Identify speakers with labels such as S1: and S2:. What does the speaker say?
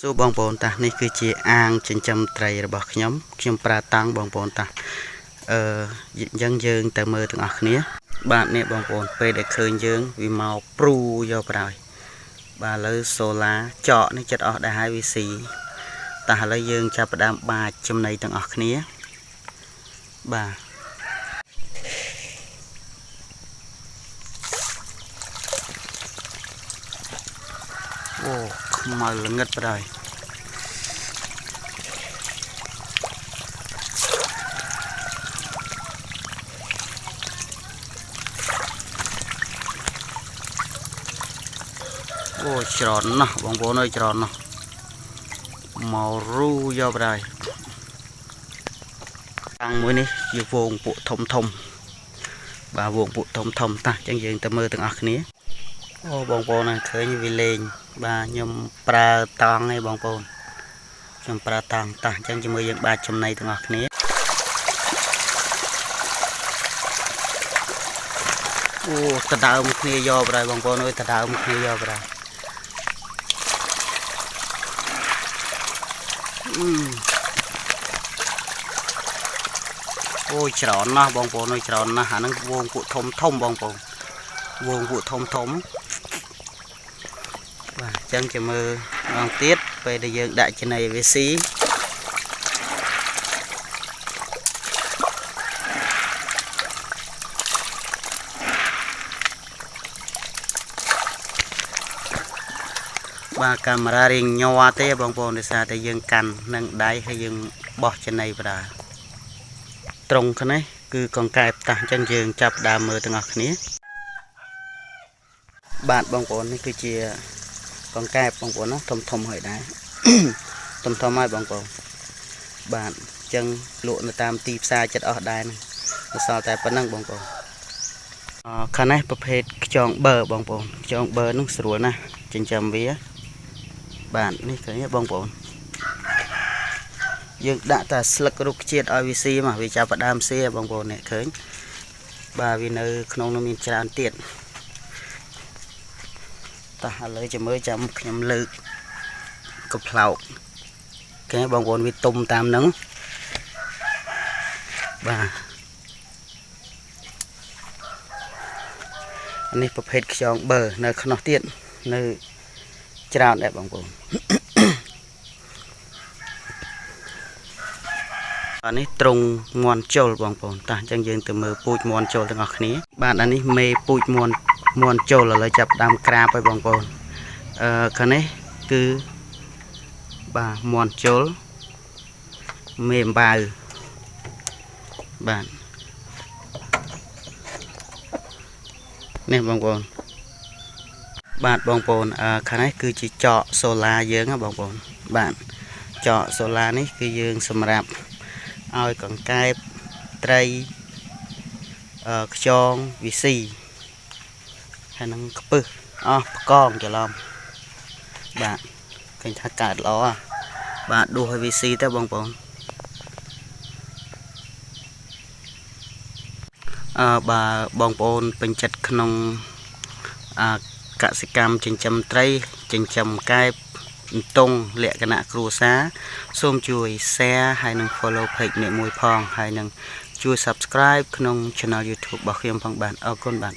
S1: សួរបងប្អូនតានេះគឺជាអាងចិញ្ចឹមត្រីរបស់ខ្ញុំប្រើតាំងបងប្អូនតាអញ្ចឹងយើងទៅមើលទាំងអស់គ្នាបាទនេះបងប្អូនពេលដែលឃើញយើងវាមកព្រូយកប្រហើយបាទឥឡូវសូឡាចកនេះចិត្តអស់ដែរហើយវាស៊ីតែឥឡូវយើងចាប់ផ្ដើមបាចចំណីទាំងអស់គ្នាបាទអូខ្មៅល្ងឹតប្រហើយអូច្រើនណាស់បងប្អូនអើយច្រើនណាស់មករូយកប្រហើយតាំងមួយនេះជាវងពួកធំបាទវងពួកធំតាអញ្ចឹងយើងទៅមើលទាំងអស់គ្នាអូបងប្អូនឃើញវាលេងបាទខ្ញុំប្រើតង់ឯងបងប្អូនខ្ញុំប្រើតង់តាអញ្ចឹងជាមួយយើងបាចចំណីទាំងអស់គ្នាអូតដើមគ្នាយកប្រហើយបងប្អូនអើយតដើមគ្នាយកប្រហើយអូច្រើនណាស់បងប្អូនអើយច្រើនណាស់អាហ្នឹងវងពួកធំបងប្អូនវងពួកធំបាទអញ្ចឹងជាមើលម្ដងទៀតពេលដែលយើងដាក់ចំណីវាស៊ីបាទកាមេរ៉ារៀងញ័រទេបងប្អូនដោយសារតែយើងកាន់នឹងដៃហើយយើងបោះចំណីបណ្ដាត្រង់នេះគឺកង្កែបតាស់អញ្ចឹងយើងចាប់ដើមមើលទាំងអស់គ្នាបាទបងប្អូននេះគឺជាកង្កែបបងប្អូនណាធំហើយដែរធំហើយបងប្អូនបាទអញ្ចឹងលក់នៅតាមទីផ្សារចិត្តអស់ដែរហ្នឹងសល់តែប៉ុណ្្នឹងបងប្អូនខាងនេះប្រភេទខ្យងបឺបងប្អូនខ្យងបឺនោះស្រួលណាស់ចិញ្ចឹមវាបាទនេះឃើញទេបងប្អូនយើងដាក់តែស្លឹករុក្ខជាតិឲ្យវាស៊ីមកវាចាប់ផ្ដើមស៊ីបងប្អូននេះឃើញបាទវានៅក្នុងនោះមានច្រើនទៀតតោះឥឡូវចាំមើលចាំខ្ញុំលើកកំប្លោកគេបងប្អូនវាទុំតាមហ្នឹងបាទនេះប្រភេទខ្យងបឺនៅក្នុងទៀតនៅច្រើនដែរបងប្អូនអានេះត្រង់មន់ជុលបងប្អូនតោះអញ្ចឹងយើងទៅមើលពូជមន់ជុលទាំងអស់គ្នាបាទអានេះមេពូជមន់ជុលឥឡូវចាប់ដើមក្រាបហើយបងប្អូនខាងនេះគឺបាទមន់ជុលមេអំបៅបាទនេះបងប្អូនបាទបងប្អូនខាងនេះគឺជាចកសូឡាយើងណាបងប្អូនបាទចកសូឡានេះគឺយើងសម្រាប់ឲ្យកង្កែបត្រីខ្យងវិស៊ីហើយនឹងខ្ពឹសអស់ផ្កងច្រឡំបាទឃើញថាកើតល្អបាទដួសឲ្យវិស៊ីទៅបងប្អូនបាទបងប្អូនពេញចិត្តក្នុងកសិកម្មចិញ្ចឹមត្រីចិញ្ចឹមកែបតង់លក្ខណៈគ្រួសារសូមជួយ share ហើយនិង follow page នេះមួយផងហើយនឹងជួយ subscribe ក្នុង channel YouTube របស់ខ្ញុំផងបាទអរគុណបាទ